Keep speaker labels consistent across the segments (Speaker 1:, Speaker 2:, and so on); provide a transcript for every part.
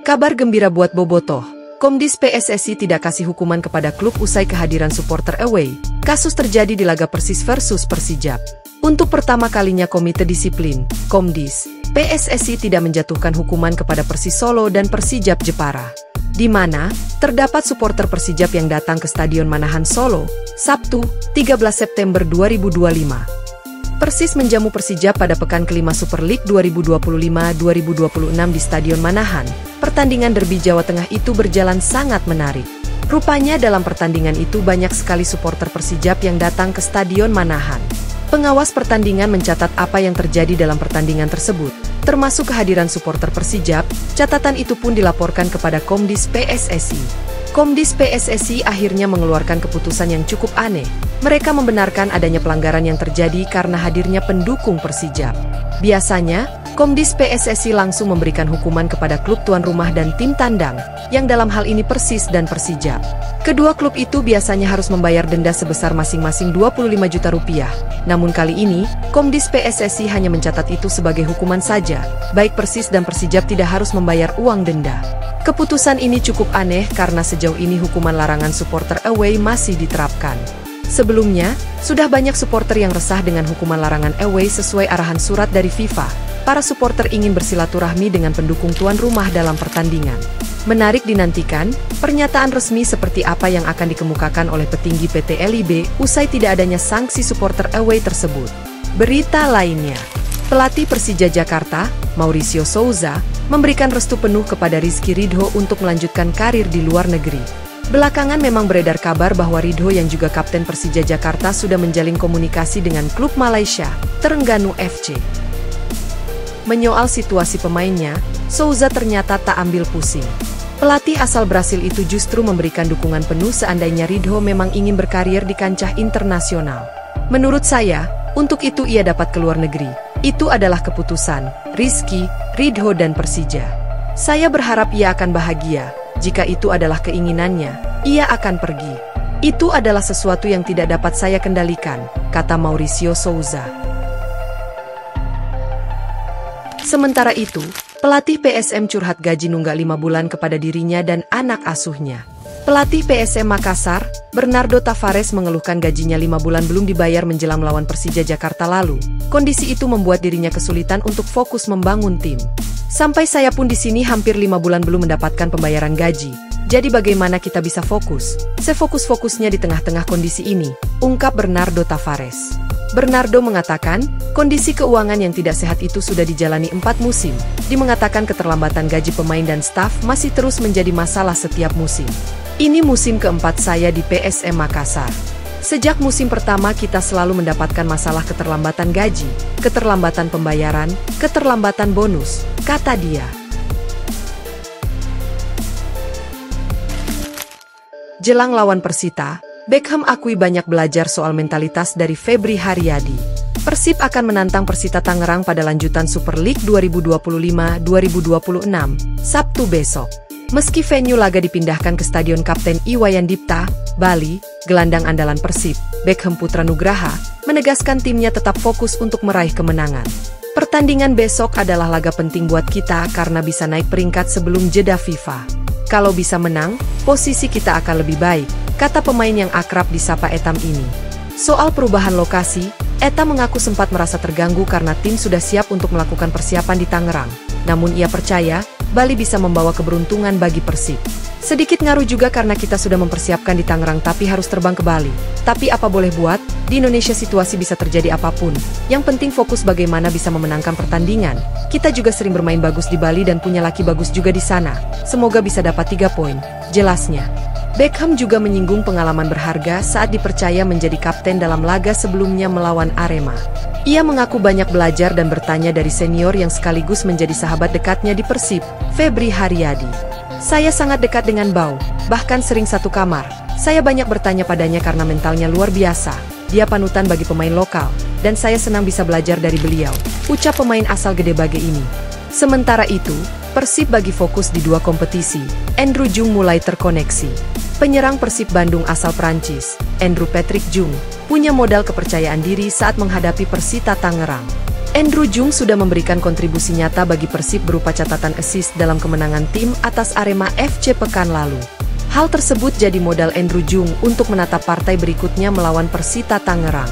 Speaker 1: Kabar gembira buat Bobotoh. Komdis PSSI tidak kasih hukuman kepada klub usai kehadiran supporter away. Kasus terjadi di laga Persis versus Persijap. Untuk pertama kalinya Komite Disiplin, Komdis, PSSI tidak menjatuhkan hukuman kepada Persis Solo dan Persijap Jepara, di mana terdapat supporter Persijap yang datang ke Stadion Manahan Solo, Sabtu, 13 September 2025. Persis menjamu Persijap pada pekan kelima Super League 2025-2026 di Stadion Manahan. Pertandingan derby Jawa Tengah itu berjalan sangat menarik. Rupanya dalam pertandingan itu banyak sekali supporter Persijap yang datang ke Stadion Manahan. Pengawas pertandingan mencatat apa yang terjadi dalam pertandingan tersebut, termasuk kehadiran supporter Persijap. Catatan itu pun dilaporkan kepada Komdis PSSI. Komdis PSSI akhirnya mengeluarkan keputusan yang cukup aneh. Mereka membenarkan adanya pelanggaran yang terjadi karena hadirnya pendukung Persijap. Biasanya, Komdis PSSI langsung memberikan hukuman kepada klub tuan rumah dan tim tandang, yang dalam hal ini Persis dan Persijap. Kedua klub itu biasanya harus membayar denda sebesar masing-masing 25 juta rupiah. Namun kali ini, Komdis PSSI hanya mencatat itu sebagai hukuman saja. Baik Persis dan Persijap tidak harus membayar uang denda. Keputusan ini cukup aneh karena sejauh ini hukuman larangan supporter away masih diterapkan. Sebelumnya, sudah banyak supporter yang resah dengan hukuman larangan away sesuai arahan surat dari FIFA. Para supporter ingin bersilaturahmi dengan pendukung tuan rumah dalam pertandingan. Menarik dinantikan, pernyataan resmi seperti apa yang akan dikemukakan oleh petinggi PT LIB usai tidak adanya sanksi supporter away tersebut. Berita lainnya, pelatih Persija Jakarta, Mauricio Souza, memberikan restu penuh kepada Rizky Ridho untuk melanjutkan karir di luar negeri. Belakangan memang beredar kabar bahwa Ridho yang juga kapten Persija Jakarta sudah menjalin komunikasi dengan klub Malaysia, Terengganu FC. Menyoal situasi pemainnya, Souza ternyata tak ambil pusing. Pelatih asal Brasil itu justru memberikan dukungan penuh seandainya Ridho memang ingin berkarir di kancah internasional. Menurut saya, untuk itu ia dapat keluar negeri. Itu adalah keputusan Rizky, Ridho dan Persija. Saya berharap ia akan bahagia. Jika itu adalah keinginannya, ia akan pergi. Itu adalah sesuatu yang tidak dapat saya kendalikan, kata Mauricio Souza. Sementara itu, pelatih PSM curhat gaji nunggak 5 bulan kepada dirinya dan anak asuhnya. Pelatih PSM Makassar, Bernardo Tavares mengeluhkan gajinya 5 bulan belum dibayar menjelang melawan Persija Jakarta lalu. Kondisi itu membuat dirinya kesulitan untuk fokus membangun tim. Sampai saya pun di sini hampir 5 bulan belum mendapatkan pembayaran gaji. Jadi bagaimana kita bisa fokus? Sefokus-fokusnya di tengah-tengah kondisi ini, ungkap Bernardo Tavares. Bernardo mengatakan, kondisi keuangan yang tidak sehat itu sudah dijalani 4 musim. Dia mengatakan keterlambatan gaji pemain dan staf masih terus menjadi masalah setiap musim. Ini musim keempat saya di PSM Makassar. Sejak musim pertama kita selalu mendapatkan masalah keterlambatan gaji, keterlambatan pembayaran, keterlambatan bonus, kata dia. Jelang lawan Persita, Beckham akui banyak belajar soal mentalitas dari Febri Haryadi. Persib akan menantang Persita Tangerang pada lanjutan Super League 2025-2026, Sabtu besok. Meski venue laga dipindahkan ke Stadion Kapten Iwayan Dipta, Bali, gelandang andalan Persib, Beckham Putra Nugraha, menegaskan timnya tetap fokus untuk meraih kemenangan. Pertandingan besok adalah laga penting buat kita karena bisa naik peringkat sebelum jeda FIFA. Kalau bisa menang, posisi kita akan lebih baik, kata pemain yang akrab disapa Etam ini. Soal perubahan lokasi, Etam mengaku sempat merasa terganggu karena tim sudah siap untuk melakukan persiapan di Tangerang. Namun ia percaya, Bali bisa membawa keberuntungan bagi Persib. Sedikit ngaruh juga karena kita sudah mempersiapkan di Tangerang tapi harus terbang ke Bali. Tapi apa boleh buat, di Indonesia situasi bisa terjadi apapun. Yang penting fokus bagaimana bisa memenangkan pertandingan. Kita juga sering bermain bagus di Bali dan punya laki bagus juga di sana. Semoga bisa dapat 3 poin, jelasnya. Beckham juga menyinggung pengalaman berharga saat dipercaya menjadi kapten dalam laga sebelumnya melawan Arema. Ia mengaku banyak belajar dan bertanya dari senior yang sekaligus menjadi sahabat dekatnya di Persib, Febri Haryadi. Saya sangat dekat dengan Bau, bahkan sering satu kamar. Saya banyak bertanya padanya karena mentalnya luar biasa. Dia panutan bagi pemain lokal, dan saya senang bisa belajar dari beliau, ucap pemain asal Gede Bage ini. Sementara itu, Persib bagi fokus di 2 kompetisi, Andrew Jung mulai terkoneksi. Penyerang Persib Bandung asal Prancis, Andrew Patrick Jung, punya modal kepercayaan diri saat menghadapi Persita Tangerang. Andrew Jung sudah memberikan kontribusi nyata bagi Persib berupa catatan assist dalam kemenangan tim atas Arema FC pekan lalu. Hal tersebut jadi modal Andrew Jung untuk menatap partai berikutnya melawan Persita Tangerang.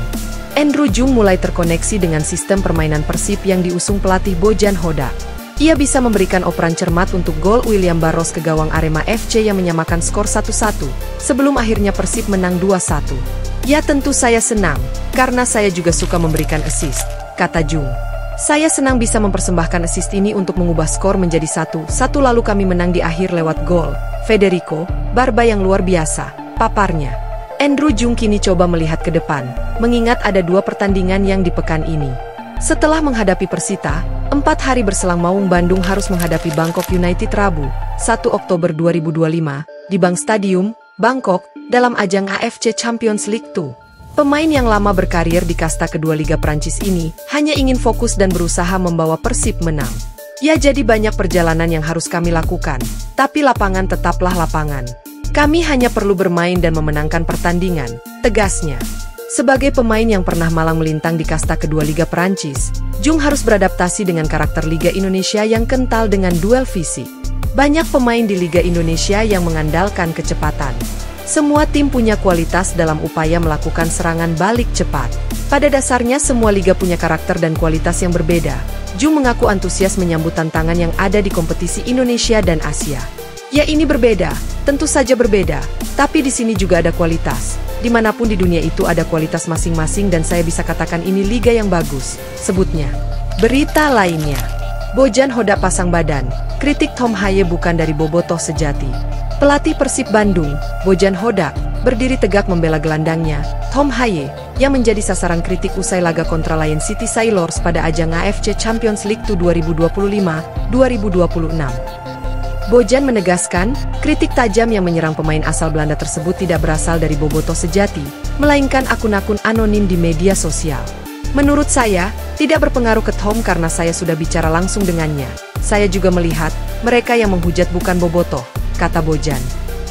Speaker 1: Andrew Jung mulai terkoneksi dengan sistem permainan Persib yang diusung pelatih Bojan Hodak. Ia bisa memberikan operan cermat untuk gol William Barros ke gawang Arema FC yang menyamakan skor 1-1, sebelum akhirnya Persib menang 2-1. Ya tentu saya senang, karena saya juga suka memberikan assist, kata Jung. Saya senang bisa mempersembahkan assist ini untuk mengubah skor menjadi 1-1 lalu kami menang di akhir lewat gol Federico Barba yang luar biasa, paparnya. Andrew Jung kini coba melihat ke depan, mengingat ada 2 pertandingan yang di pekan ini. Setelah menghadapi Persita, 4 hari berselang Maung Bandung harus menghadapi Bangkok United Rabu, 1 Oktober 2025, di Bank Stadium, Bangkok, dalam ajang AFC Champions League 2. Pemain yang lama berkarir di kasta kedua Liga Prancis ini hanya ingin fokus dan berusaha membawa Persib menang. Ya jadi banyak perjalanan yang harus kami lakukan, tapi lapangan tetaplah lapangan. Kami hanya perlu bermain dan memenangkan pertandingan, tegasnya. Sebagai pemain yang pernah malang melintang di kasta kedua Liga Prancis, Jung harus beradaptasi dengan karakter Liga Indonesia yang kental dengan duel fisik. Banyak pemain di Liga Indonesia yang mengandalkan kecepatan. Semua tim punya kualitas dalam upaya melakukan serangan balik cepat. Pada dasarnya semua liga punya karakter dan kualitas yang berbeda. Jung mengaku antusias menyambut tantangan yang ada di kompetisi Indonesia dan Asia. Ya ini berbeda, tentu saja berbeda, tapi di sini juga ada kualitas. Dimanapun di dunia itu ada kualitas masing-masing dan saya bisa katakan ini liga yang bagus, sebutnya. Berita lainnya, Bojan Hodak pasang badan, kritik Tom Haye bukan dari bobotoh sejati. Pelatih Persib Bandung, Bojan Hodak, berdiri tegak membela gelandangnya, Tom Haye, yang menjadi sasaran kritik usai laga kontra Lion City Sailors pada ajang AFC Champions League 2025-2026. Bojan menegaskan, kritik tajam yang menyerang pemain asal Belanda tersebut tidak berasal dari bobotoh sejati, melainkan akun-akun anonim di media sosial. Menurut saya, tidak berpengaruh ke Tom karena saya sudah bicara langsung dengannya. Saya juga melihat, mereka yang menghujat bukan bobotoh, kata Bojan.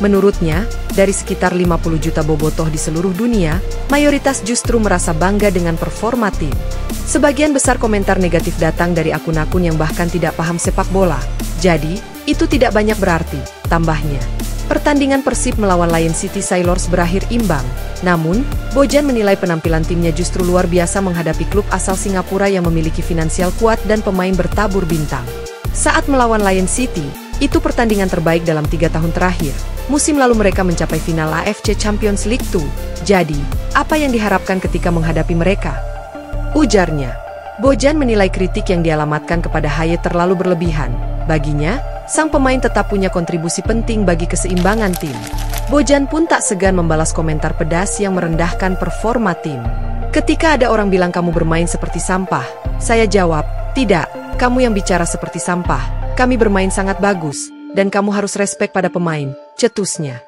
Speaker 1: Menurutnya, dari sekitar 50 juta bobotoh di seluruh dunia, mayoritas justru merasa bangga dengan performa tim. Sebagian besar komentar negatif datang dari akun-akun yang bahkan tidak paham sepak bola. Jadi, itu tidak banyak berarti, tambahnya. Pertandingan Persib melawan Lion City Sailors berakhir imbang. Namun, Bojan menilai penampilan timnya justru luar biasa menghadapi klub asal Singapura yang memiliki finansial kuat dan pemain bertabur bintang. Saat melawan Lion City, itu pertandingan terbaik dalam 3 tahun terakhir. Musim lalu mereka mencapai final AFC Champions League 2. Jadi, apa yang diharapkan ketika menghadapi mereka? Ujarnya. Bojan menilai kritik yang dialamatkan kepada Haye terlalu berlebihan. Baginya, sang pemain tetap punya kontribusi penting bagi keseimbangan tim. Bojan pun tak segan membalas komentar pedas yang merendahkan performa tim. Ketika ada orang bilang kamu bermain seperti sampah, saya jawab, tidak, kamu yang bicara seperti sampah. Kami bermain sangat bagus, dan kamu harus respek pada pemain, cetusnya.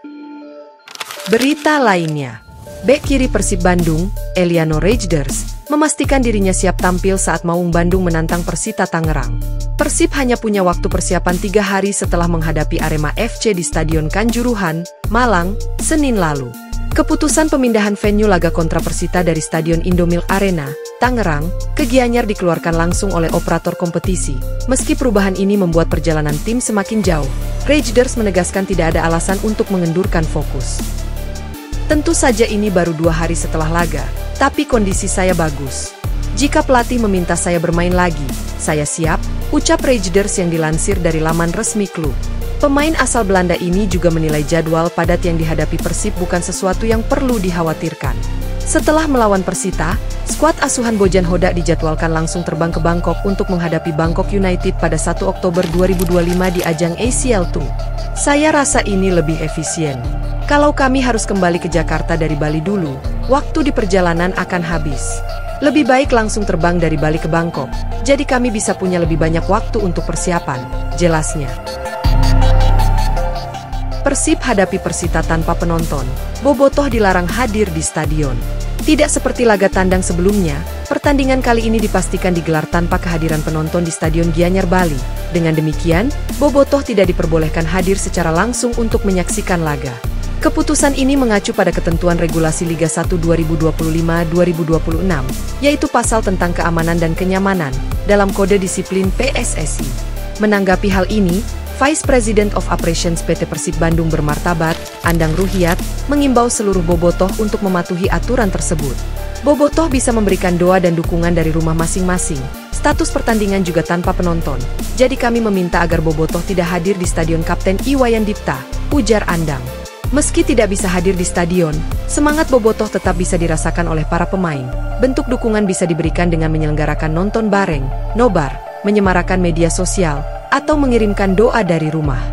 Speaker 1: Berita lainnya, bek kiri Persib Bandung, Eliano Rejders, memastikan dirinya siap tampil saat Maung Bandung menantang Persita Tangerang. Persib hanya punya waktu persiapan 3 hari setelah menghadapi Arema FC di Stadion Kanjuruhan, Malang, Senin lalu. Keputusan pemindahan venue laga kontra Persita dari Stadion Indomilk Arena, Tangerang, ke Gianyar dikeluarkan langsung oleh operator kompetisi. Meski perubahan ini membuat perjalanan tim semakin jauh, Rejders menegaskan tidak ada alasan untuk mengendurkan fokus. Tentu saja ini baru 2 hari setelah laga, tapi kondisi saya bagus. Jika pelatih meminta saya bermain lagi, saya siap, ucap Rejders yang dilansir dari laman resmi klub. Pemain asal Belanda ini juga menilai jadwal padat yang dihadapi Persib bukan sesuatu yang perlu dikhawatirkan. Setelah melawan Persita, skuad asuhan Bojan Hodak dijadwalkan langsung terbang ke Bangkok untuk menghadapi Bangkok United pada 1 Oktober 2025 di ajang ACL 2. Saya rasa ini lebih efisien. Kalau kami harus kembali ke Jakarta dari Bali dulu, waktu di perjalanan akan habis. Lebih baik langsung terbang dari Bali ke Bangkok, jadi kami bisa punya lebih banyak waktu untuk persiapan, jelasnya. Persib hadapi Persita tanpa penonton, bobotoh dilarang hadir di stadion. Tidak seperti laga tandang sebelumnya, pertandingan kali ini dipastikan digelar tanpa kehadiran penonton di Stadion Gianyar Bali. Dengan demikian, bobotoh tidak diperbolehkan hadir secara langsung untuk menyaksikan laga. Keputusan ini mengacu pada ketentuan regulasi Liga 1 2025-2026, yaitu pasal tentang keamanan dan kenyamanan dalam kode disiplin PSSI. Menanggapi hal ini, Vice President of Operations PT Persib Bandung Bermartabat, Andang Ruhiat, mengimbau seluruh bobotoh untuk mematuhi aturan tersebut. Bobotoh bisa memberikan doa dan dukungan dari rumah masing-masing. Status pertandingan juga tanpa penonton. Jadi kami meminta agar bobotoh tidak hadir di Stadion Kapten Iwayan Dipta, ujar Andang. Meski tidak bisa hadir di stadion, semangat bobotoh tetap bisa dirasakan oleh para pemain. Bentuk dukungan bisa diberikan dengan menyelenggarakan nonton bareng, nobar, menyemarakan media sosial, atau mengirimkan doa dari rumah.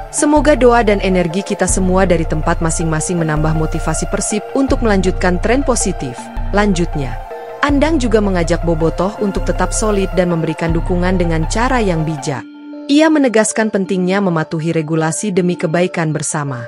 Speaker 1: Semoga doa dan energi kita semua dari tempat masing-masing menambah motivasi Persib untuk melanjutkan tren positif. Lanjutnya, Andang juga mengajak bobotoh untuk tetap solid dan memberikan dukungan dengan cara yang bijak. Ia menegaskan pentingnya mematuhi regulasi demi kebaikan bersama.